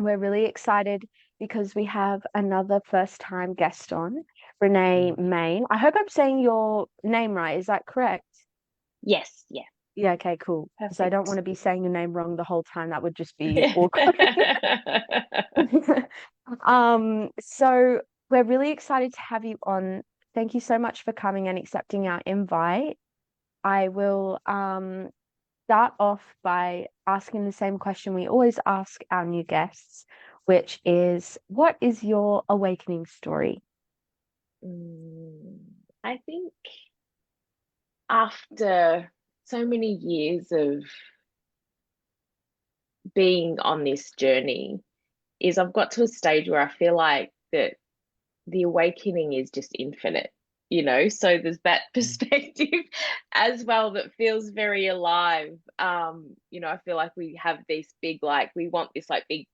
we're really excited because we have another first-time guest on, Renee Mm. Mayne. I hope I'm saying your name right. Is that correct? Yes, yeah, Yeah, okay, cool. Because I don't want perfect. to be saying your name wrong the whole time. That would just be awkward. So we're really excited to have you on. Thank you so much for coming and accepting our invite. I will start off by asking the same question we always ask our new guests, which is, what is your awakening story? Mm, I think after so many years of being on this journey, is I've got to a stage where I feel like that the awakening is just infinite, so there's that perspective as well that feels very alive. I feel like we have this big, like, we want this like big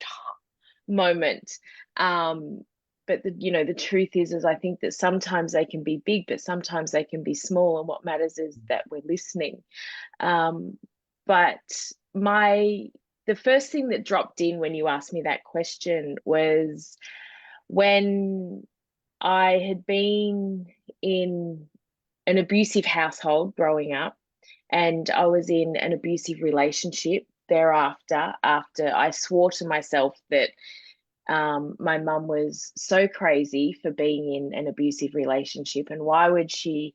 moment. But the truth is I think that sometimes they can be big, but sometimes they can be small, and what matters is that we're listening. um but my the first thing that dropped in when you asked me that question was when I had been in an abusive household growing up, and I was in an abusive relationship thereafter, after I swore to myself that my mum was so crazy for being in an abusive relationship, and why would she,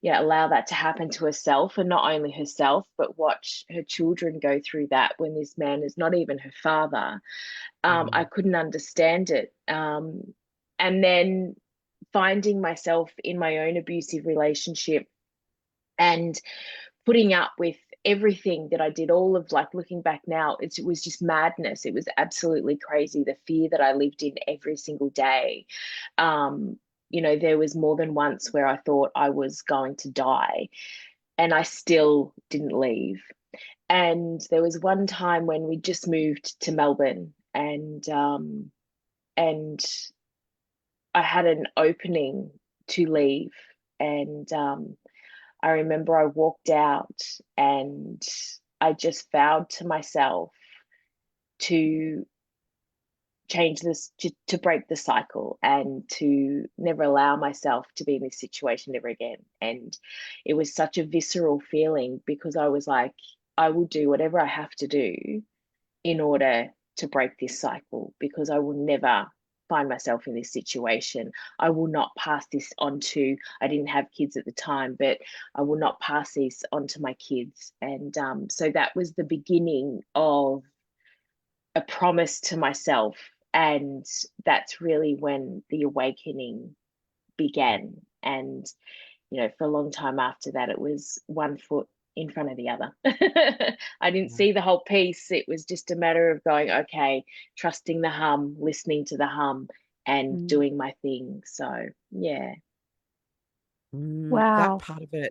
allow that to happen to herself, and not only herself, but watch her children go through that when this man is not even her father. I Mm. couldn't understand it. And then finding myself in my own abusive relationship and putting up with everything that I did, all of, like, looking back now, it was just madness. It was absolutely crazy. The fear that I lived in every single day. Um, there was more than once where I thought I was going to die, and I still didn't leave. And there was one time when we just moved to Melbourne, and I had an opening to leave. And I remember I walked out, and I just vowed to myself to change this, to break the cycle, and to never allow myself to be in this situation ever again. And it was such a visceral feeling, because I was like, I will do whatever I have to do in order to break this cycle, because I will never find myself in this situation. I will not pass this on to, I didn't have kids at the time, but I will not pass this on to my kids. And so that was the beginning of a promise to myself. And that's really when the awakening began. And for a long time after that, it was one foot in front of the other. I didn't Yeah. see the whole piece. It was just a matter of going, okay, trusting the hum, listening to the hum, and Mm. doing my thing. So, yeah. Wow. Mm.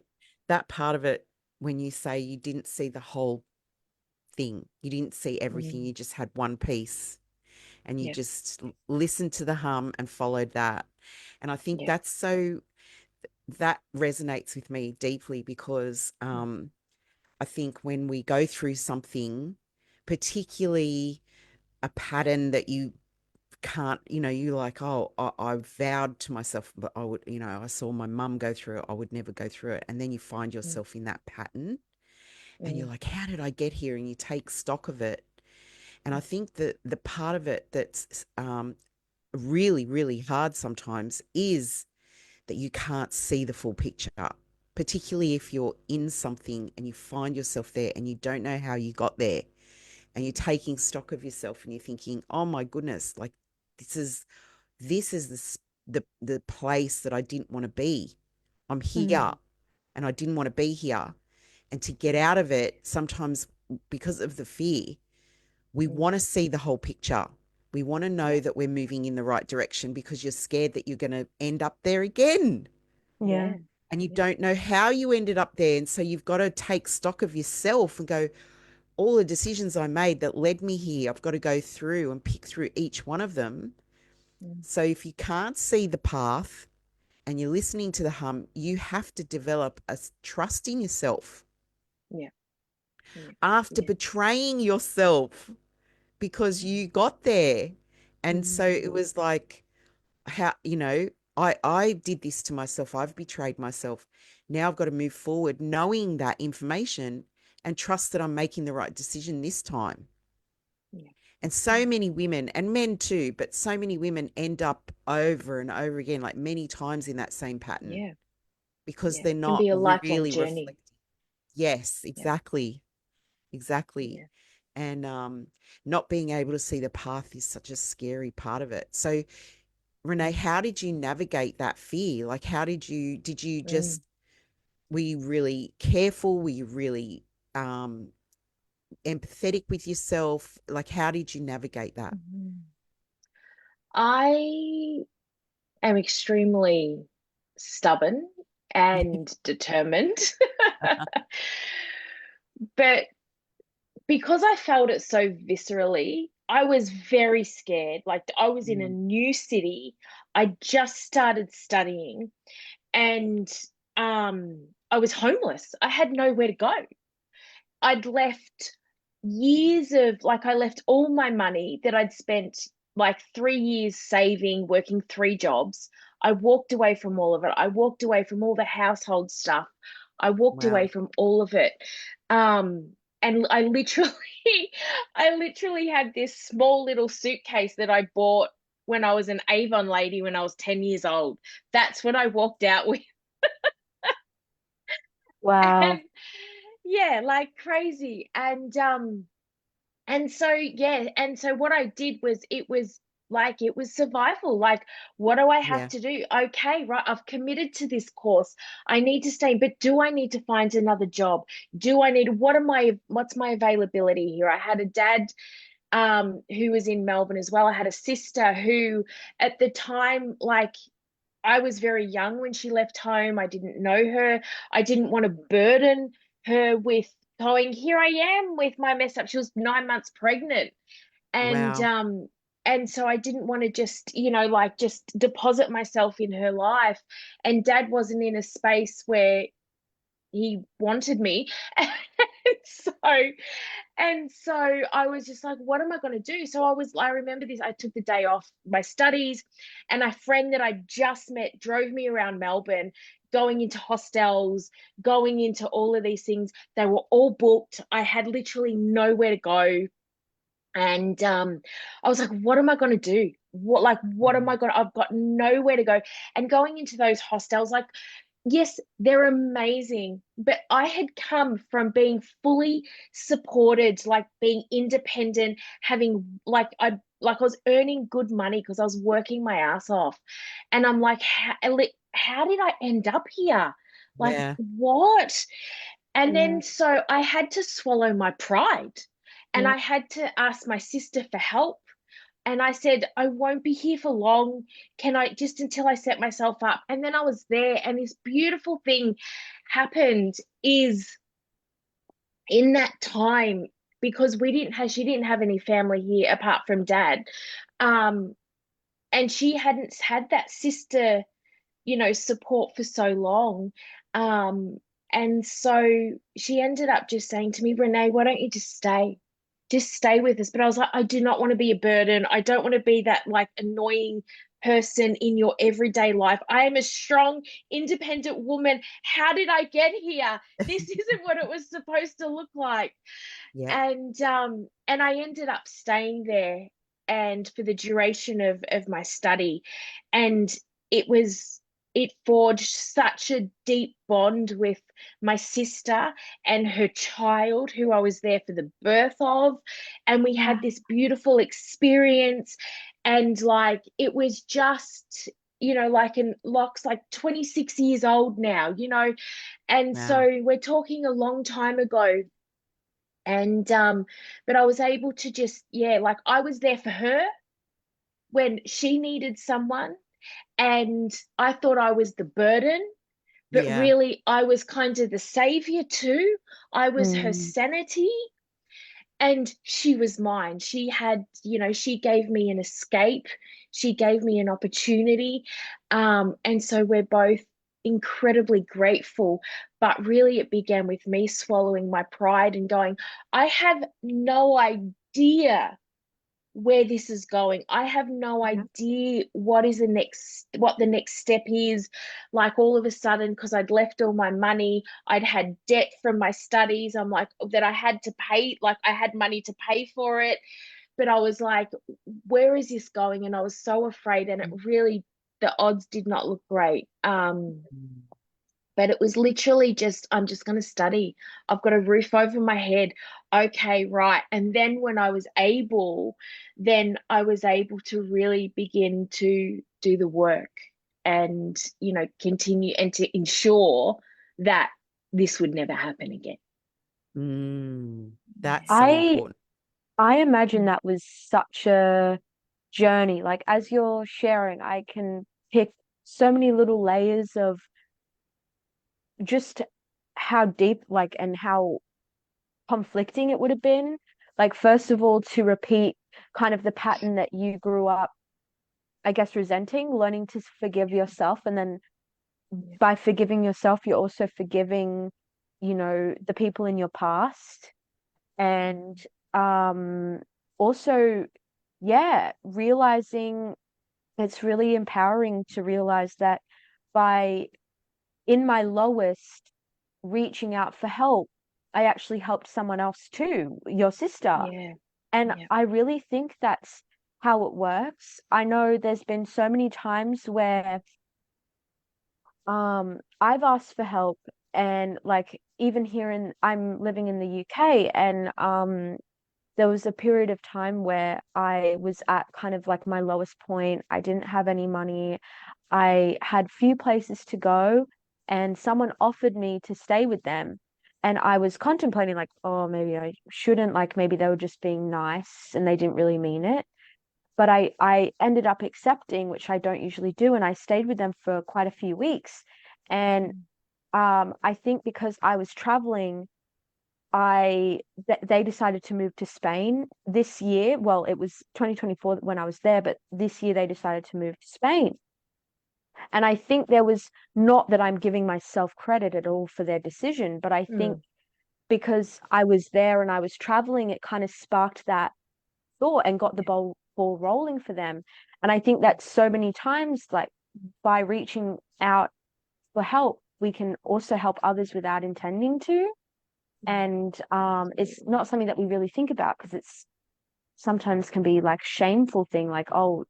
That part of it, when you say you didn't see the whole thing, you didn't see everything, Mm. you just had one piece and you Yeah. just listened to the hum and followed that. And I think Yeah. that resonates with me deeply because I think when we go through something, particularly a pattern that you can't, you like, oh, I vowed to myself, but I would, I saw my mum go through it, I would never go through it. And then you find Mm. yourself in that pattern and you're Mm. like, how did I get here? And you take stock of it. And I think that the part of it that's really, really hard sometimes is that you can't see the full picture, particularly if you're in something and you find yourself there and you don't know how you got there, and you're taking stock of yourself and you're thinking, oh my goodness, like this is the place that I didn't want to be. I'm here Mm. and I didn't want to be here. And to get out of it, sometimes because of the fear, we Mm. want to see the whole picture. We want to Yeah. know that we're moving in the right direction because you're scared that you're going to end up there again. Yeah. Yeah. And you Yeah. don't know how you ended up there. And so you've got to take stock of yourself and go, all the decisions I made that led me here, I've got to go through and pick through each one of them. Mm. So if you can't see the path and you're listening to the hum, you have to develop a trust in yourself Yeah. Yeah. after Yeah. betraying yourself because you got there. And so it was like, how, I did this to myself. I've betrayed myself. Now I've got to move forward knowing that information and trust that I'm making the right decision this time. Yeah. And so many women, and men too, but so many women end up over and over again, like many times in that same pattern, Yeah. because Yeah. they're It can not be a lifelong really journey. reflecting. Yes, Yeah. exactly. Exactly. Yeah. And not being able to see the path is such a scary part of it. So, Renee, how did you navigate that fear? Like, did you Mm. just, were you really careful? Were you really um, empathetic with yourself? Like, how did you navigate that? Mhm. I am extremely stubborn and determined. But because I felt it so viscerally, I was very scared. Like I was in a Mm, new city. I just started studying and I was homeless. I had nowhere to go. I'd left years of like I left all my money that I'd spent like 3 years saving, working 3 jobs. I walked away from all of it. I walked away from all the household stuff. I walked away wow. from all of it. And I literally I literally had this small little suitcase that I bought when I was an Avon lady when I was 10 years old. That's what I walked out with. Wow. And yeah, like crazy. And so yeah, and so what I did was it was survival. Like, what do I have Yeah. to do? Okay, right, I've committed to this course. I need to stay, but do I need to find another job? Do I need what's my availability here? I had a dad who was in Melbourne as well. I had a sister who at the time, like I was very young when she left home. I didn't know her. I didn't want to burden her with going, here I am with my mess up. She was 9 months pregnant. And Wow. um and so I didn't want to just, like just deposit myself in her life. And dad wasn't in a space where he wanted me. And so and so I was just like, what am I going to do? So I remember this. I took the day off my studies, and a friend that I just met drove me around Melbourne, going into hostels, going into all of these things. They were all booked. I had literally nowhere to go. And I was like, what am I going to do? What am Mm, I going to, I've got nowhere to go. And going into those hostels, like, yes, they're amazing, but I had come from being fully supported, like being independent, having like I was earning good money because I was working my ass off. And I'm like, how did I end up here? Like, yeah. what? And Yeah. then so I had to swallow my pride, and Mm. I had to ask my sister for help. And I said, I won't be here for long. Can I just until I set myself up? And then I was there, and this beautiful thing happened is in that time, because she didn't have any family here apart from dad. Um, and she hadn't had that sister, support for so long. Um, and so she ended up just saying to me, Renee, why don't you just stay? Just stay with us. But I was like, I do not want to be a burden. I don't want to be that like annoying person in your everyday life. I am a strong, independent woman. How did I get here? This isn't what it was supposed to look like. Yeah. And I ended up staying there and for the duration of my study. And it was it forged such a deep bond with my sister and her child, who I was there for the birth of. And we had this beautiful experience. And like, it was just, like, in Locke's like 26 years old now, and Wow. so we're talking a long time ago. And but I was able to just, yeah, like I was there for her when she needed someone. And I thought I was the burden, but Yeah. really I was kind of the savior too. I was her Mm. sanity, and she was mine. She had, she gave me an escape. She gave me an opportunity. And so we're both incredibly grateful. But really, it began with me swallowing my pride and going, I have no idea where this is going. I have no idea what the next step is. Like, all of a sudden, because I'd left all my money, I'd had debt from my studies. I'm like, that I had to pay, like I had money to pay for it. But I was like, where is this going? And I was so afraid, and it really, the odds did not look great. But it was literally just, I'm just going to study. I've got a roof over my head. Okay, right. And then when I was able, then I was able to really begin to do the work and, you know, continue and to ensure that this would never happen again. That's so important. I imagine that was such a journey. Like, as you're sharing, I can pick so many little layers of just how deep, like, and how conflicting it would have been. Like, first of all, to repeat kind of the pattern that you grew up, I guess, resenting, learning to forgive yourself. And then by forgiving yourself, you're also forgiving, you know, the people in your past. And also, yeah, realizing it's really empowering to realize that by, in my lowest, reaching out for help, I actually helped someone else too, your sister. Yeah. And Yeah. I really think that's how it works. I know there's been so many times where I've asked for help, and like, even here in, I'm living in the UK, and there was a period of time where I was at kind of like my lowest point. I didn't have any money. I had few places to go, and someone offered me to stay with them. And I was contemplating, like, oh, maybe I shouldn't, like, maybe they were just being nice and they didn't really mean it. But I ended up accepting, which I don't usually do, and I stayed with them for quite a few weeks. And I think because I was traveling, they decided to move to Spain this year. Well, it was 2024 when I was there, but this year they decided to move to Spain. And I think there was, not that I'm giving myself credit at all for their decision, but I think because I was there and I was traveling, it kind of sparked that thought and got the ball rolling for them. And I think that so many times, like, by reaching out for help, we can also help others without intending to. And it's not something that we really think about, because it's sometimes can be like shameful thing, like, oh,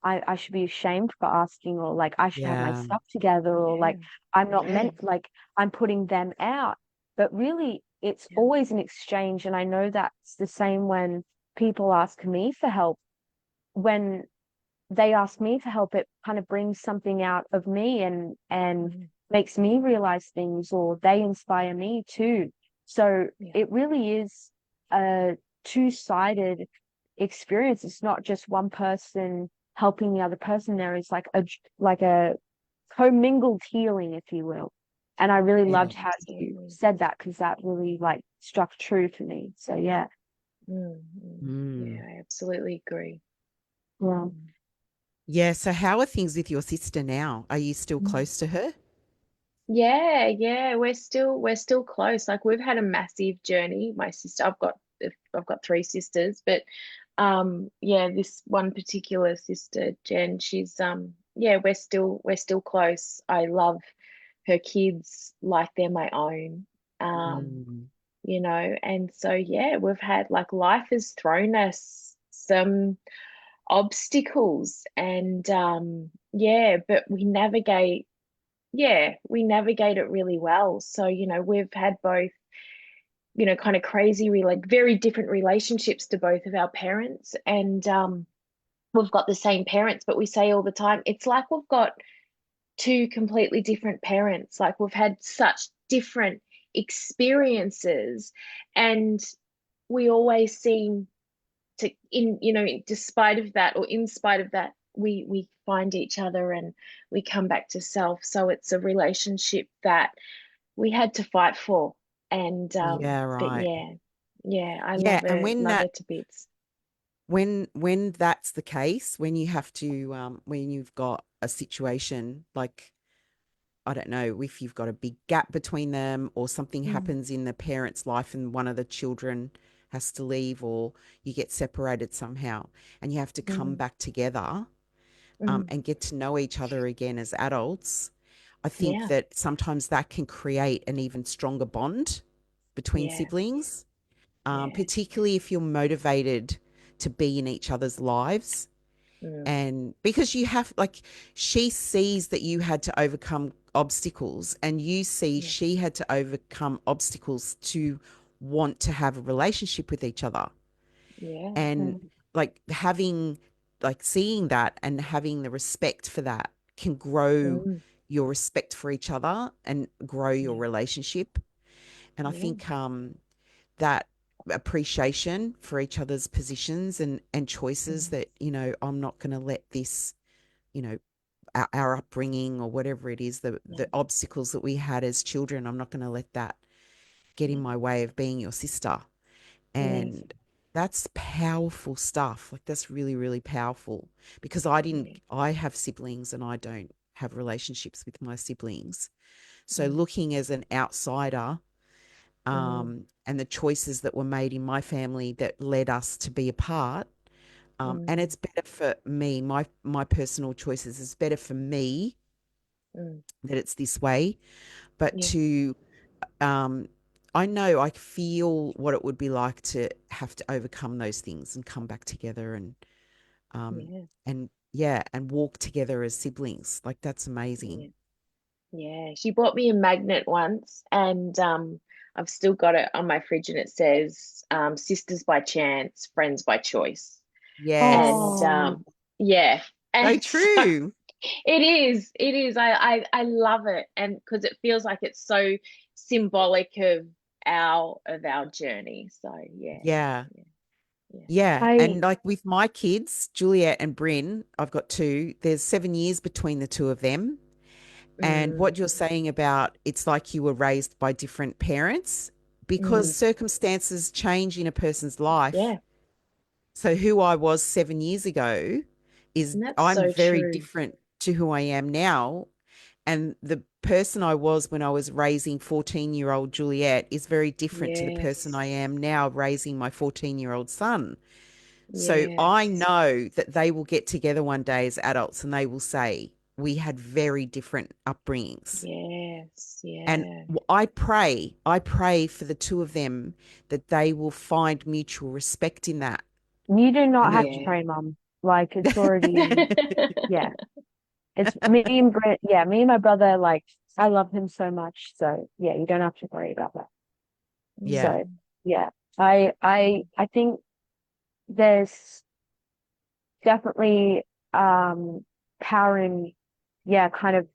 I should be ashamed for asking, or like I should have my Yeah. stuff together, or like I'm not meant, like I'm putting them out. But really, it's always an exchange. And I know that's the same when people ask me for help. When they ask me for help, it kind of brings something out of me, and makes me realize things, or they inspire me too. So it really is a two-sided experience. It's not just one person helping the other person. There is like a commingled healing, if you will. And I really loved how you said that, because that really like struck true for me. So yeah. Yeah, I absolutely agree. Yeah. Yeah. So how are things with your sister now? Are you still close to her? Yeah, we're still close. Like, we've had a massive journey. My sister, I've got three sisters, but yeah, this one particular sister, Jen, she's yeah, we're still close. I love her kids like they're my own. You know, and so yeah, we've had, like, life has thrown us some obstacles, and yeah, but we navigate it really well. So, you know, we've had both, you know, kind of crazy, like very different relationships to both of our parents. And we've got the same parents, but we say all the time, it's like we've got two completely different parents. Like, we've had such different experiences, and we always seem to, despite of that, or in spite of that, we find each other and we come back to self. So it's a relationship that we had to fight for. And Yeah, but right. yeah, I Yeah, love and her, love her to bits. when that's the case, when you have to when you've got a situation like, I don't know, if you've got a big gap between them, or something happens in the parent's life and one of the children has to leave or you get separated somehow, and you have to come back together, and get to know each other again as adults. I think Yeah. that sometimes that can create an even stronger bond between Yeah. siblings, Yeah. particularly if you're motivated to be in each other's lives. Mm. And because you have, like, she sees that you had to overcome obstacles, and you see Yeah. she had to overcome obstacles to want to have a relationship with each other. Yeah. And Mm. like having, like seeing that and having the respect for that can grow Mm. your respect for each other and grow your Yeah. relationship. And I Yeah. think that appreciation for each other's positions and choices, Mm. that, I'm not going to let this, you know, our upbringing or whatever it is, the Yeah. obstacles that we had as children, I'm not going to let that get in Yeah. my way of being your sister. Yes. And that's powerful stuff. Like, that's really, really powerful, because Yeah. I have siblings and I don't have relationships with my siblings. So Mm. looking as an outsider, Mm. and the choices that were made in my family that led us to be apart. And Mm. it's better for me, my personal choices, it's better for me Mm. that it's this way. But Yeah. um, I know, I feel what it would be like to have to overcome those things and come back together, um, Yeah. and yeah, and walk together as siblings. Like, that's Yeah. amazing. Yeah. She bought me a magnet once, and I've still got it on my fridge, and it says sisters by chance, friends by choice. And Yes. Oh, yeah. So And so true. it is. I love it, and because it feels like it's so symbolic of our journey. So yeah. Yeah. Yeah. Yeah. Yeah. I And like with my kids, Juliet and Bryn, I've got two, there's 7 years between the two of them. And Mm. what you're saying about it's like you were raised by different parents, because Mm. circumstances change in a person's life. Yeah. So who I was 7 years ago is, And that's I'm so very true. different to who I am now. And the person I was when I was raising 14-year-old Juliet is very different to the person Yes. I am now raising my 14-year-old son. So I Yes. know that they will get together one day as adults and they will say, we had very different upbringings. Yes. And Yeah. I pray for the two of them that they will find mutual respect in that. you do not And that, have to Yeah. pray, Mum. Like it's already yeah. It's me and Brent, yeah, me and my brother, like I love him so much. So yeah, you don't have to worry about that. yeah, So Mm. yeah. I think there's definitely power in yeah, kind of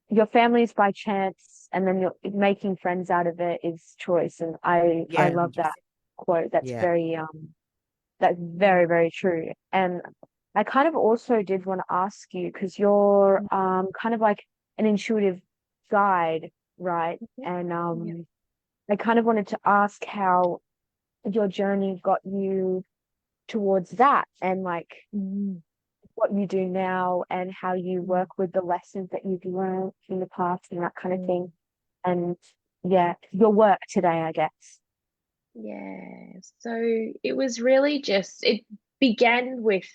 your family's by chance and then you're making friends out of it is choice. And I yeah, love that 100%. quote. Yeah. That's very, very true. And I kind of also did want to ask you because you're kind of like an intuitive guide, right? And Yeah. I kind of wanted to ask how your journey got you towards that and like Mm. what you do now and how you Mm. work with the lessons that you've learned in the past and that kind of thing. Mm. And yeah, your work today, I guess. Yeah. So it was really just, it began with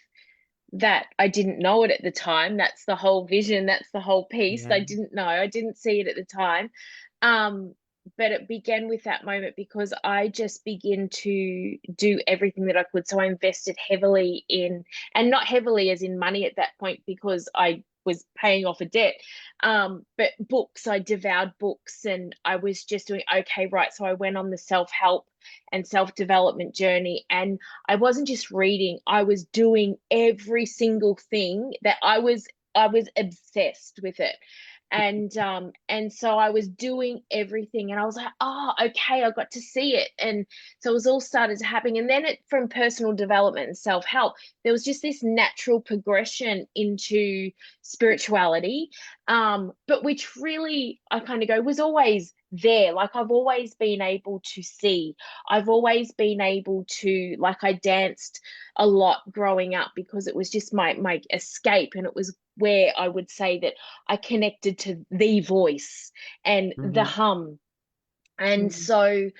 that I didn't know it at the time. That's the whole vision. That's the whole piece. Yeah. I didn't know. I didn't see it at the time. Um, but it began with that moment because I just began to do everything that I could. So I invested heavily in, and not heavily as in money at that point because I was paying off a debt. But books, I devoured books and I was just doing okay, right. So I went on the self-help and self-development journey, and I wasn't just reading, I was doing every single thing that I was obsessed with it. And so I was doing everything and I was like, oh, okay, I got to see it. And so it was all started to happen. And then it from personal development and self-help, there was just this natural progression into spirituality. But which really I kind of go was always there. Like I've always been able to see. I've always been able to, like I danced a lot growing up because it was just my escape, and it was where I would say that I connected to the voice and the Hmm. hum. And Mm. so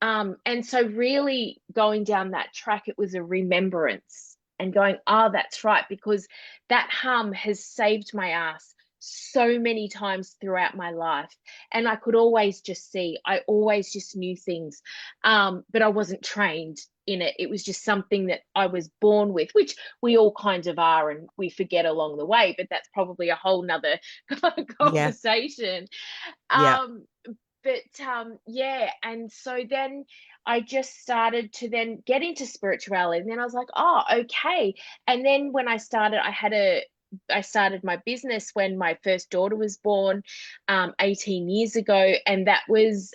And so really going down that track, it was a remembrance and going, oh, that's right, because that hum has saved my ass so many times throughout my life. And I could always just see, I always just knew things, but I wasn't trained in it. It was just something that I was born with, which we all kind of are, and we forget along the way, but that's probably a whole nother Yeah. conversation. Yeah. But yeah, and so then I just started to then get into spirituality, and then I was like, oh, okay. And then when I started, I started my business when my first daughter was born, 18 years ago, and that was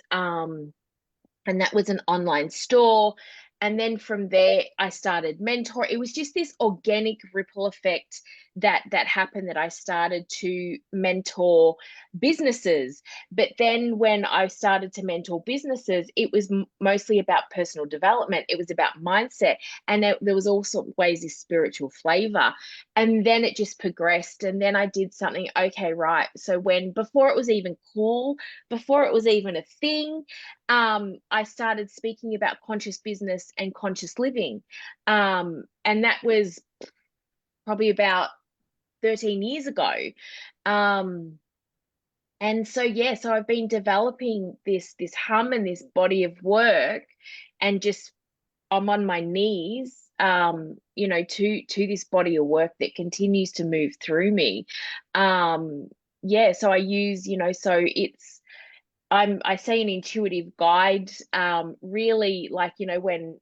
an online store. And then from there I started mentor. It was just this organic ripple effect that happened, that I started to mentor businesses. But then when I started to mentor businesses, it was mostly about personal development, it was about mindset, and there was also ways this spiritual flavor. And then it just progressed, and then I did something, okay, right, so when, before it was even cool, before it was even a thing, I started speaking about conscious business and conscious living. And that was probably about 13 years ago. And so, yeah, so I've been developing this hum and this body of work, and just I'm on my knees, to this body of work that continues to move through me. Yeah, so I use, so it's, I say an intuitive guide, really, like, when,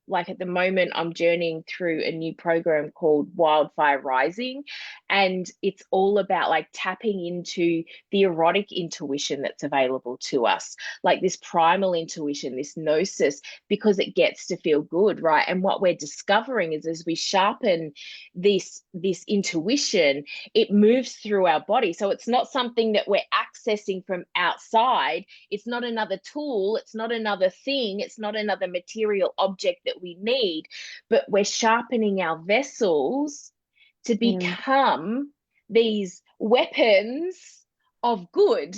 like, at the moment I'm journeying through a new program called Wildfire Rising, and it's all about like tapping into the erotic intuition that's available to us, like this primal intuition, this gnosis, because it gets to feel good, right? And what we're discovering is, as we sharpen this intuition, it moves through our body. So it's not something that we're accessing from outside. It's not another tool, it's not another thing, it's not another material object that we need, but we're sharpening our vessels to become these weapons of good,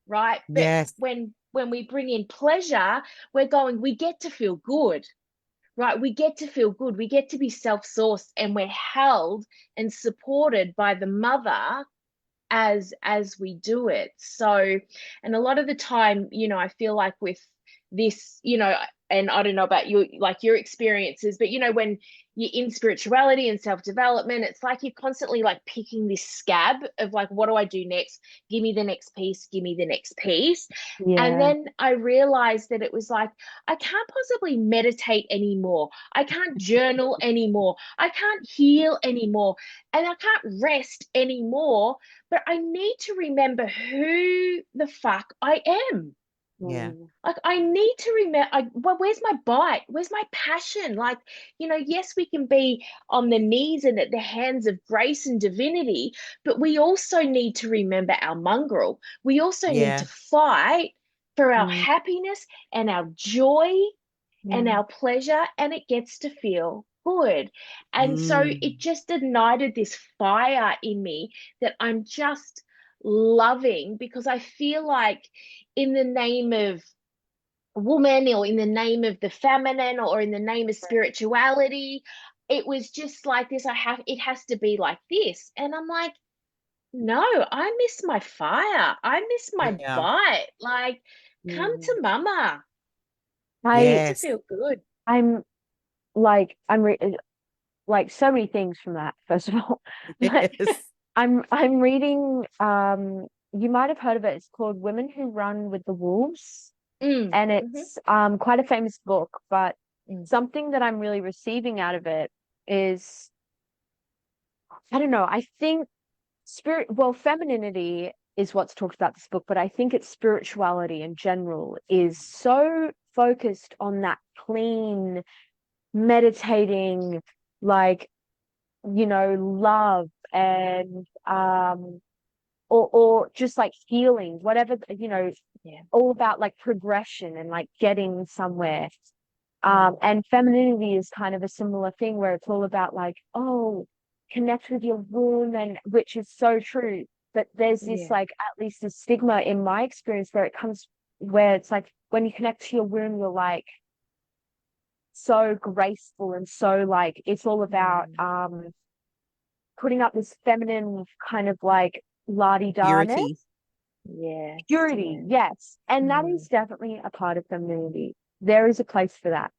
right? But Yes. when we bring in pleasure, we get to feel good, right? We get to feel good, we get to be self-sourced, and we're held and supported by the mother as we do it. So, and a lot of the time, I feel like with this, and I don't know about you, like your experiences, but when you're in spirituality and self-development, it's like you're constantly like picking this scab of like, what do I do next? Give me the next piece, give me the next piece. And Yeah. then I realized that it was like, I can't possibly meditate anymore, I can't journal anymore, I can't heal anymore, and I can't rest anymore, but I need to remember who the fuck I am. Yeah. Like, I need to remember, well, where's my bite? Where's my passion? Like, yes, we can be on the knees and at the hands of grace and divinity, but we also need to remember our mongrel. We also need to Yeah. fight for our Mm, happiness and our joy and mm, our pleasure, and it gets to feel good. And so Mm. it just ignited this fire in me that I'm just loving, because I feel like, in the name of woman, or in the name of the feminine, or in the name of spirituality, it was just like this, it has to be like this. And I'm like, no, I miss my fire, I miss my Yeah. bite, like, come to mm. mama, I I get to Yes. feel good. I'm like I'm re like so many things from that, first of all. But Yes. I'm reading, you might have heard of it. It's called Women Who Run with the Wolves. Mm, And mhm, it's quite a famous book, but mm, something that I'm really receiving out of it is, I don't know, I think femininity is what's talked about this book, but I think it's spirituality in general is so focused on that clean, meditating, like, love and or just like healing, whatever, yeah, all about like progression and like getting somewhere. mm, And femininity is kind of a similar thing where it's all about like, oh, connect with your womb, and which is so true. But there's this yeah, like at least a stigma in my experience where it comes where it's like when you connect to your womb, you're like so graceful and so like it's all about putting up this feminine kind of like la-di-da-ness. Purity. Yes. Purity, yes. And that is definitely a part of femininity. There is a place for that.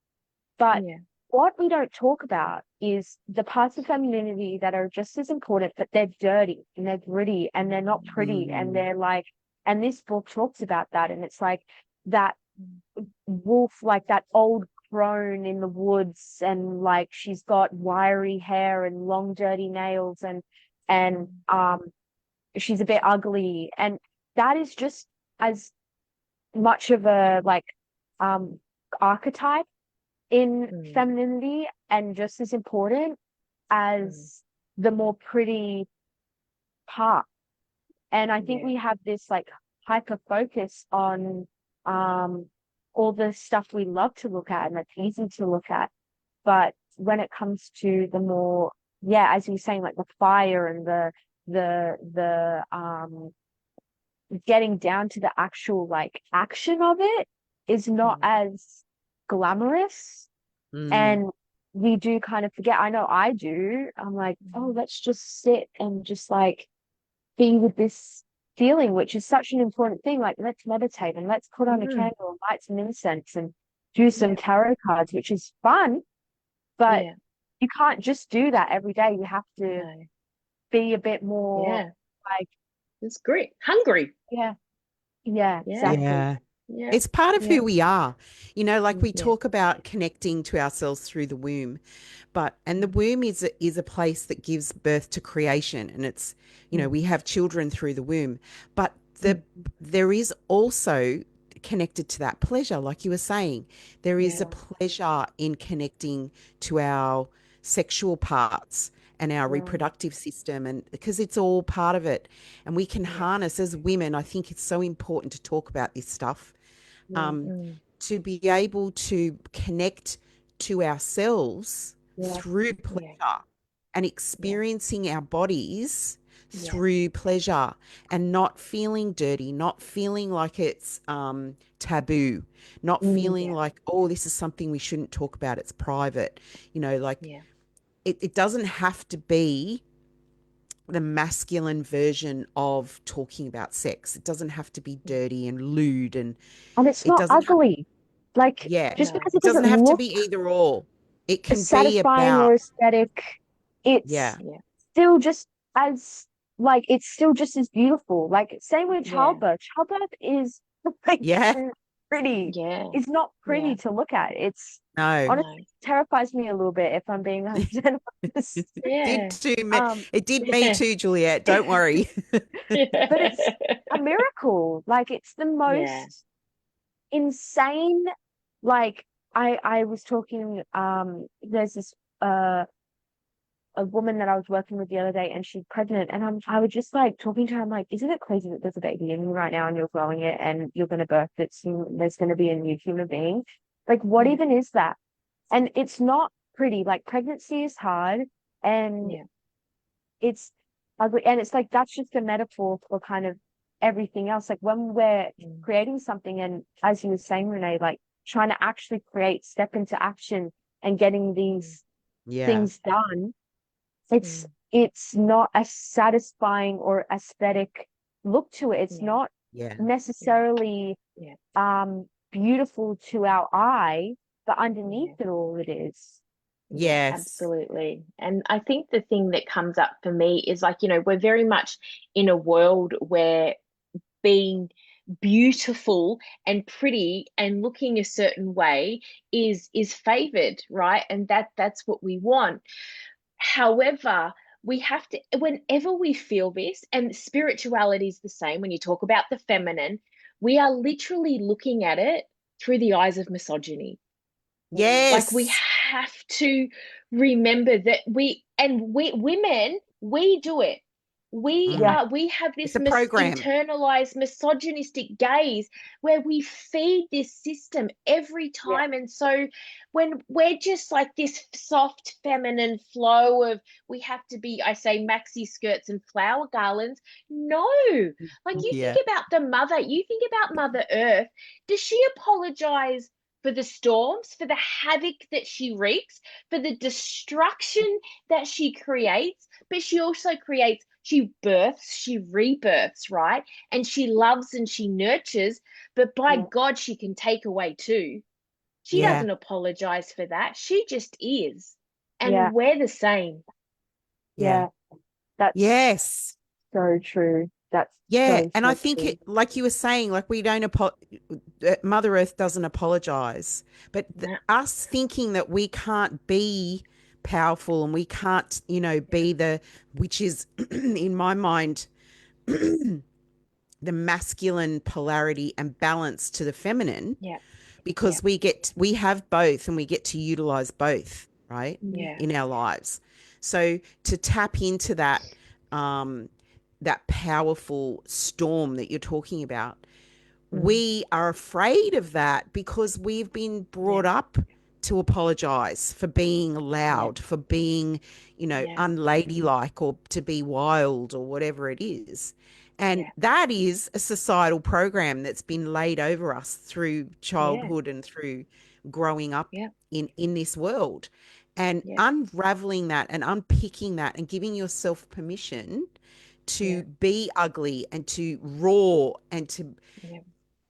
But what we don't talk about is the parts of femininity that are just as important, but they're dirty and they're gritty and they're not pretty and they're like, and this book talks about that. And it's like that wolf, like that old crone in the woods, and like she's got wiry hair and long dirty nails, and she's a bit ugly, and that is just as much of a like archetype in femininity and just as important as the more pretty part. And I think we have this like hyper focus on all the stuff we love to look at and that's easy to look at. But when it comes to the more, as you were saying, like the fire and the getting down to the actual like action of it is not as glamorous. And we do kind of forget. I know I do. I'm like, oh, let's just sit and just like be with this feeling, which is such an important thing. Like, let's meditate and let's put on a candle and light some incense and do some tarot cards, which is fun. But you can't just do that every day. You have to be a bit more like, it's great. Hungry. Exactly. Yeah. It's part of who we are. You know, like we talk about connecting to ourselves through the womb, and the womb is a place that gives birth to creation, and it's, you know, we have children through the womb, but there is also connected to that pleasure, like you were saying. There is a pleasure in connecting to our sexual parts and our reproductive system, and because it's all part of it, and we can harness as women. I think it's so important to talk about this stuff, to be able to connect to ourselves through pleasure and experiencing our bodies through pleasure, and not feeling dirty, not feeling like it's taboo, not feeling like, oh, this is something we shouldn't talk about, it's private, you know, like it doesn't have to be the masculine version of talking about sex. It doesn't have to be dirty and lewd, and it's not ugly. Like, just because it doesn't doesn't have to look be either or. It can be satisfying about or aesthetic, it's still just as like it's still just as beautiful. Like, same with childbirth. Childbirth is like pretty. It's not pretty to look at. It's honestly terrifies me a little bit, if I'm being 100% honest. It did me too, Juliet. Don't worry. But it's a miracle. Like, it's the most insane. Like, I was talking, there's this a woman that I was working with the other day, and she's pregnant, and I was just like talking to her. I'm like, isn't it crazy that there's a baby in you right now and you're growing it and you're going to birth it soon? There's going to be a new human being. Like, what even is that? And it's not pretty. Like, pregnancy is hard, and it's ugly, and it's like that's just a metaphor for kind of everything else. Like, when we're creating something, and as you were saying, Renee, like trying to actually create, step into action and getting these things done, it's not a satisfying or aesthetic look to it. It's not necessarily beautiful to our eye, but underneath it all, it is. Yes, absolutely. And I think the thing that comes up for me is, like, you know, we're very much in a world where being beautiful and pretty and looking a certain way is favored, right? And that's what we want. However, we have to, whenever we feel this, and spirituality is the same, when you talk about the feminine, we are literally looking at it through the eyes of misogyny. Like, we have to remember that we women, we do it. we have It's this a program. internalized misogynistic gaze where we feed this system every Yeah. time. And so when we're just like this soft feminine flow of, we have to be, I say, maxi skirts and flower garlands. No, like, you Yeah. think about you think about Mother Earth. Does she apologize for the storms, for the havoc that she wreaks, for the destruction that she creates? But she also creates, she births, she rebirths, right? And she loves and she nurtures, but by Yeah. God, she can take away too. She Yeah. doesn't apologize for that. She just is. Yeah. And we're the same. Yeah. That's Yes. so true. That's Yeah. so, And I so think true. it, like you were saying, like we don't, Mother Earth doesn't apologize. But Nah. us thinking that we can't be powerful and we can't, be which is in my mind, the masculine polarity and balance to the feminine, Yeah. because we have both and we get to utilize both, right, Yeah. in our lives. So to tap into um that powerful storm that you're talking about, we are afraid of that because we've been brought up to apologize for being loud, for being, unladylike, or to be wild, or whatever it is. And that is a societal program that's been laid over us through childhood and through growing up in this world. And unraveling that and unpicking that and giving yourself permission to be ugly and to roar and to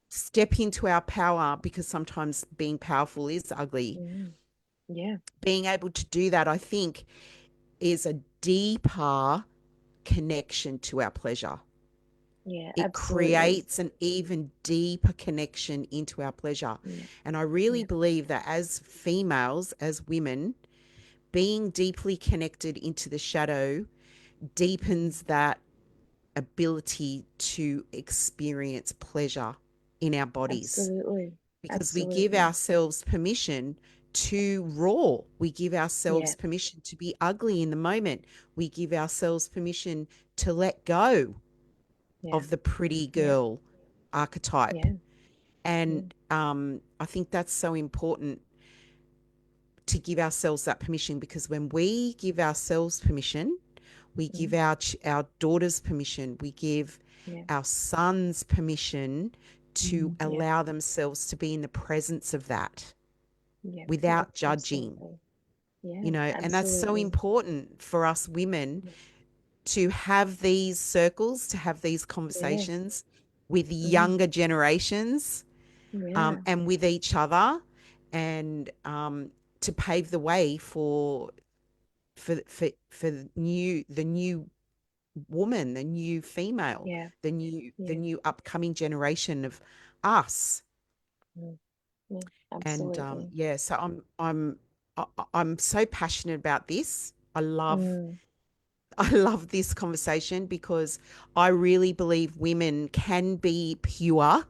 step into our power, because sometimes being powerful is ugly. Being able to do that, I think, is a deeper connection to our pleasure. It Absolutely. creates an even deeper connection into our pleasure. And I really believe that as females, as women, being deeply connected into the shadow deepens that ability to experience pleasure in our bodies. Absolutely. Because we give ourselves permission to roar. We give ourselves permission to be ugly in the moment. We give ourselves permission to let go of the pretty girl archetype. And I think that's so important, to give ourselves that permission, because when we give ourselves permission, we give our daughters permission, we give our sons permission to allow themselves to be in the presence of that without judging. And that's so important for us women, to have these circles, to have these conversations with younger generations, and with each other, and to pave the way for the new woman, the new female, the new upcoming generation of us. And Absolutely. so I'm so passionate about this. I love this conversation, because I really believe women can be pure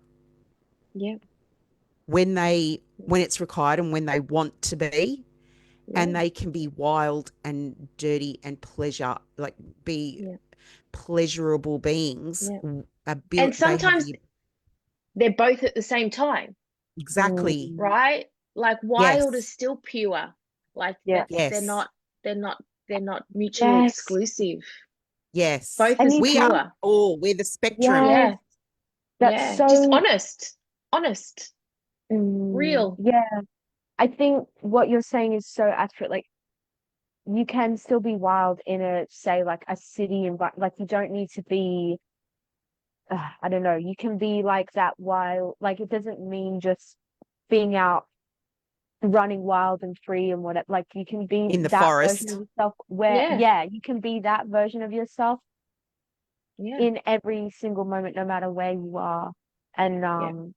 when it's required and when they want to be, and they can be wild and dirty and be pleasurable beings. And They have sometimes they're both at the same time. exactly. Right? Like, wild is Yes. still pure. Like, they're Yes. not they're not mutually exclusive. Yes. Both And is We are pure. all, we're the spectrum. yes, that's Just so honest, real. yeah. I think what you're saying is so accurate. Like, you can still be wild in a, say, like a city environment. Like, you don't need to be, I don't know, you can be like that wild. Like, it doesn't mean just being out running wild and free and whatever. Like, you can be In the that version of forest. yourself where, you can be that version of yourself in every single moment, no matter where you are. And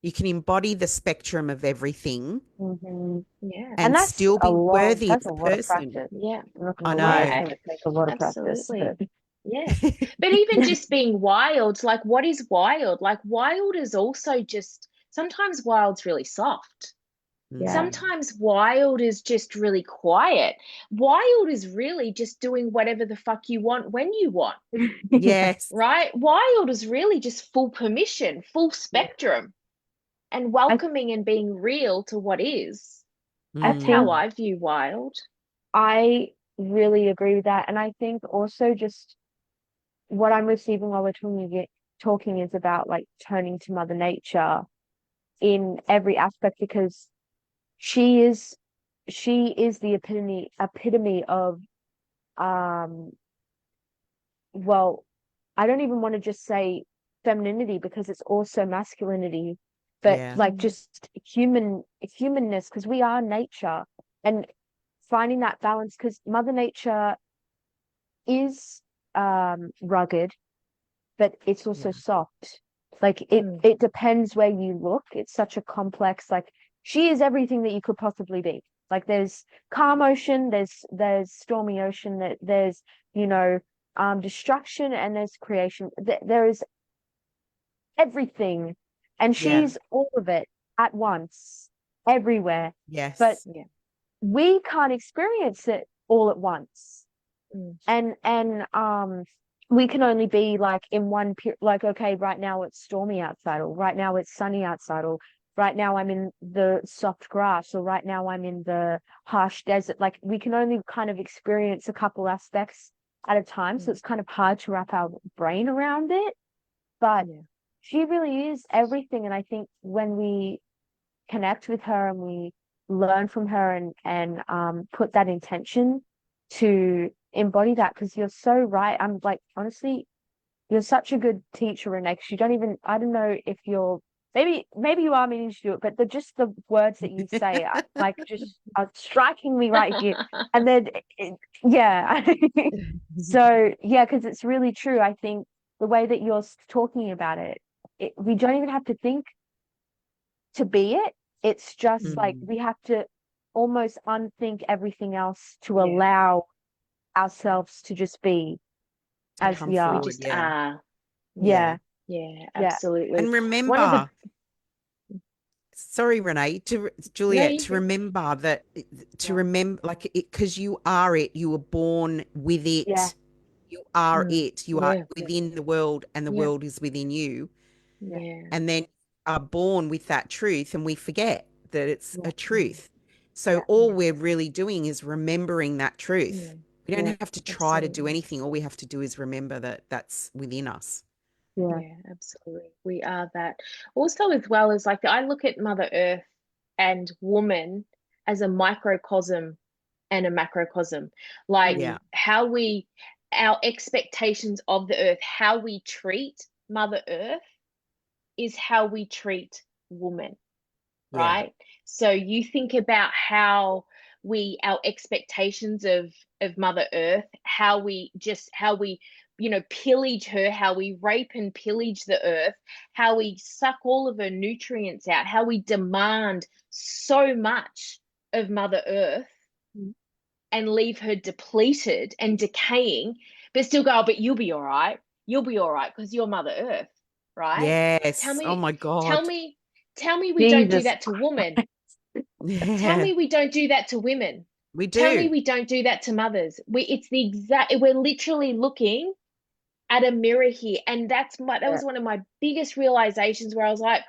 You can embody the spectrum of everything mhm. and That's still be worthy that's as a a lot of person. practice. I'm not I gonna lie, it's know. gonna take a lot of practice. Absolutely. But But even just being wild, like, what is wild? Like, wild is also just, sometimes wild's really soft. Yeah. Sometimes wild is just really quiet. Wild is really just doing whatever the fuck you want when you want, Yes. right? Wild is really just full permission, full spectrum, and welcoming and being real to what is. I That's how think I view wild. I really agree with that. And I think also just what I'm receiving while we're talking is about like turning to Mother Nature in every aspect, because she is the epitome of um well, I don't even want to just say femininity, because it's also masculinity, but Yeah. like just humanness, because we are nature, and finding that balance, because Mother Nature is rugged, but it's also Yeah. soft. Like it depends where you look. It's such a complex, like she is everything that you could possibly be. Like there's calm ocean, there's stormy ocean, that there's, you know, destruction, and there's creation. There is everything. And Yeah. she's all of it at once, everywhere. But Yes. Yeah. we can't experience it all at once. Mm. And we can only be like in one period, like, okay, right now it's stormy outside, or right now it's sunny outside, or right now I'm in the soft grass, or right now I'm in the harsh desert. Like we can only kind of experience a couple aspects at a time, so it's kind of hard to wrap our brain around it. But Yeah. she really is everything. And I think when we connect with her and we learn from her, and put that intention to embody that, because you're so right. I'm like, honestly, you're such a good teacher, Renee, 'cause you don't even, I don't know if you're, maybe you are meaning to do it, but just the words that you say are like just are striking me right here. And then yeah. So yeah, because it's really true. I think the way that you're talking about it, we don't even have to think to be it. It's just like Mm. we have to almost unthink everything else to Yeah. allow ourselves to just be To as come we are. We forward. just Yeah. are. Yeah, Yeah, yeah, absolutely. And One of the, remember, sorry, Renee, to no, Juliet, you to go. remember that, to Yeah. remember, like, because you are it, you were born with yeah, it, you are Mm. it, you are Yeah. within the world, and the yeah, world is within you. yeah, Yeah. And then are born with that truth, and we forget that it's yeah, a Mm. truth. So yeah, all Yeah. we're really doing is remembering that truth. Mm. We don't yeah, have to try to do Absolutely. anything. All we have to do is remember that that's within us. yeah, Yeah, absolutely. We are that. Also, as well as like, I look at Mother Earth and woman as a microcosm and a macrocosm. Like mm, Yeah. how we, our expectations of the earth, how we treat Mother Earth is how we treat woman, Yeah. right? So you think about how our expectations of Mother Earth, how we pillage her, how we rape and pillage the earth, how we suck all of her nutrients out, how we demand so much of Mother Earth mm, and leave her depleted and decaying, but still go, oh, but you'll be all right. You'll be all right because you're Mother Earth, right? Tell Yes. Oh me, my tell God. me, tell me we don't do Jesus that to women. Tell Yeah. me we don't do that to women. We Tell me do. we don't do that to mothers. We're literally looking at a mirror here. And that yeah, was one of my biggest realizations where I was like,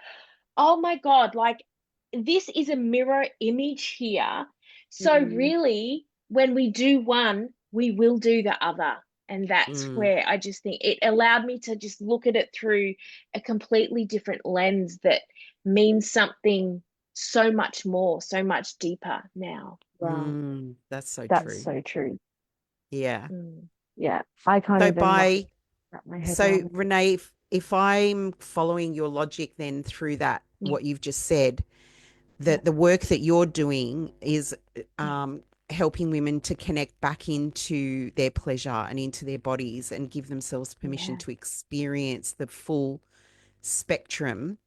oh my God, like this is a mirror image here. So mm, really, when we do one, we will do the other. And that's Mm. where I just think it allowed me to just look at it through a completely different lens that means something so much more, so much deeper now. wow, That's so that's true. so true. Yeah. Mm. Yeah, I can't So even like by wrap my head so around it. Renee, if I'm following your logic then through that, Yeah. what you've just said, Yeah, that the work that you're doing is Yeah. helping women to connect back into their pleasure and into their bodies and give themselves permission Yeah. to experience the full spectrum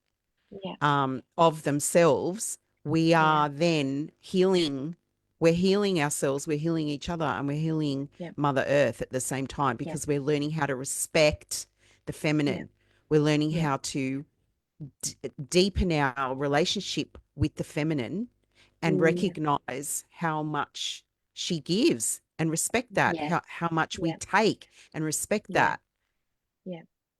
Yeah. of themselves. We Yeah. are then healing. We're healing ourselves, we're healing each other, and we're healing Yeah. Mother Earth at the same time, Yeah. because we're learning how to respect the Yeah. feminine. We're learning Yeah. how to deepen our relationship with the feminine and recognize how much she gives and respect that, Yes. how much we Yeah. take and respect Yeah. that.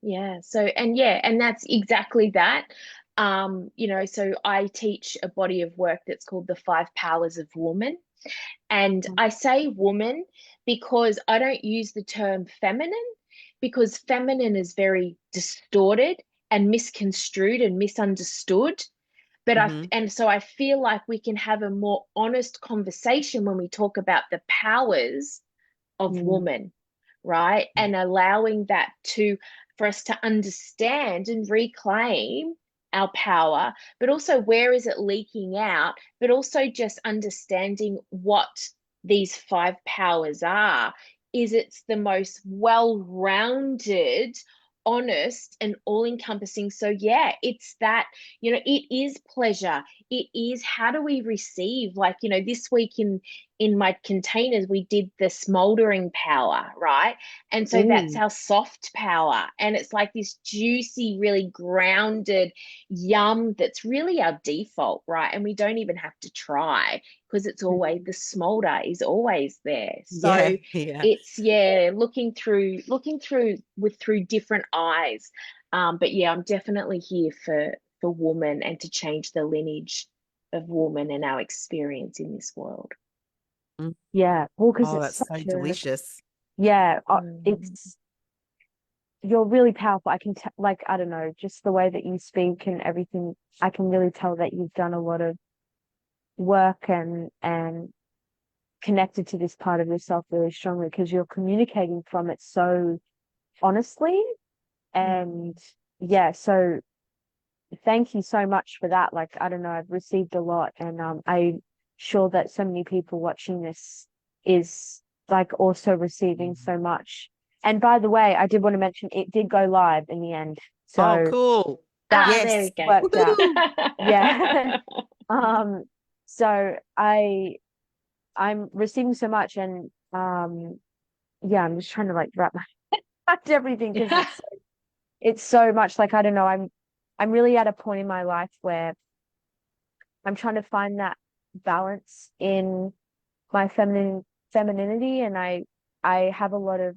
Yeah. So, and that's exactly that. So I teach a body of work that's called the 5 powers of woman. And I say woman because I don't use the term feminine, because feminine is very distorted and misconstrued and misunderstood. But so I feel like we can have a more honest conversation when we talk about the powers of woman, right? And allowing that for us to understand and reclaim our power, but also where is it leaking out, but also just understanding what these 5 powers are. Is it's the most well-rounded, honest, and all-encompassing. So yeah, it's that, it is pleasure. It is how do we receive, like, this week in my containers, we did the smoldering power, right? And so that's our soft power. And it's like this juicy, really grounded yum that's really our default, right? And we don't even have to try because it's always the smolder is always there. So it's looking through different eyes. But yeah, I'm definitely here for woman and to change the lineage of woman and our experience in this world. Yeah, well, because it's that's so such delicious. it's you're really powerful. I can tell, like, I don't know, just the way that you speak and everything, I can really tell that you've done a lot of work and connected to this part of yourself really strongly, because you're communicating from it so honestly. And so thank you so much for that. Like, I don't know, I've received a lot, and I'm sure that so many people watching this is like also receiving so much. And by the way, I did want to mention it did go live in the end. So cool. that there we go. worked out. Yeah. So I'm receiving so much, and I'm just trying to like wrap my head around everything, because it's so much. Like, I don't know, I'm really at a point in my life where I'm trying to find that balance in my femininity, and I have a lot of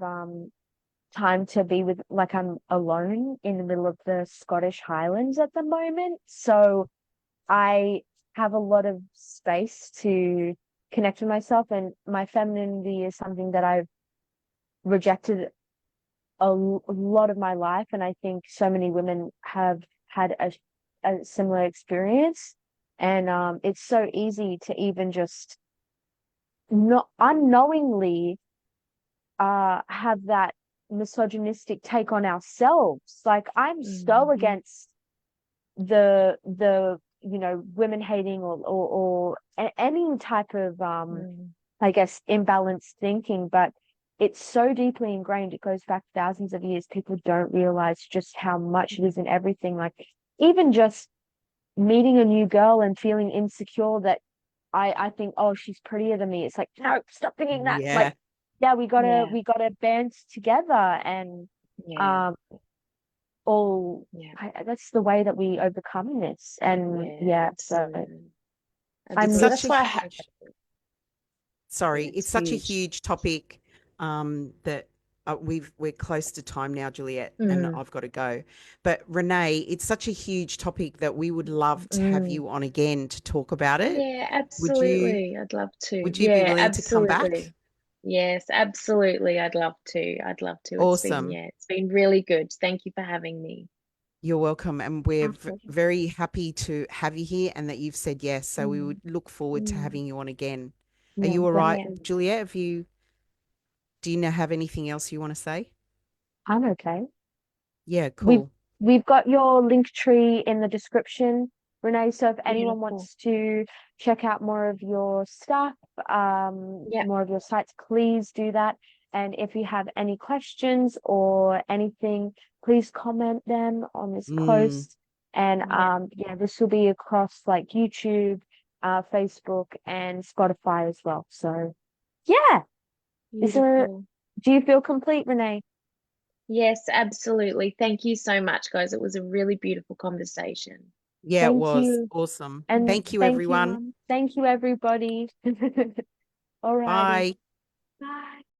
time to be with, like, I'm alone in the middle of the Scottish Highlands at the moment, so I have a lot of space to connect with myself, and my femininity is something that I've rejected a lot of my life, and I think so many women have had a similar experience. And it's so easy to even just not unknowingly have that misogynistic take on ourselves. Like, I'm so against the women hating or any type of I guess imbalanced thinking, but it's so deeply ingrained. It goes back thousands of years. People don't realize just how much it is in everything. Like, even just meeting a new girl and feeling insecure that I think, oh, she's prettier than me. It's like, no, stop thinking that. Like, yeah, we gotta band together, and that's the way that we overcome this. And so it's such a it's such a huge. huge topic that we're close to time now, Juliet, and I've got to go. But Renee, it's such a huge topic that we would love to have you on again to talk about it. Yeah, absolutely. I'd love to. Would you be willing to come back? Yes, absolutely. I'd love to. Awesome. It's been really good. Thank you for having me. You're welcome. And we're very happy to have you here and that you've said yes. So we would look forward to having you on again. Are you all right, Juliet? Do you have anything else you want to say? I'm okay. Yeah, cool. We've got your link tree in the description, Renee. So if anyone wants to check out more of your stuff, more of your sites, please do that. And if you have any questions or anything, please comment them on this post. And this will be across like YouTube, Facebook, and Spotify as well. So do you feel complete, Renee? Yes, absolutely. Thank you so much, guys. It was a really beautiful conversation. Yeah, it Thank was you. awesome. And Thank you, thank you, everyone. Mum. Thank you, everybody. All righty. Bye. Bye.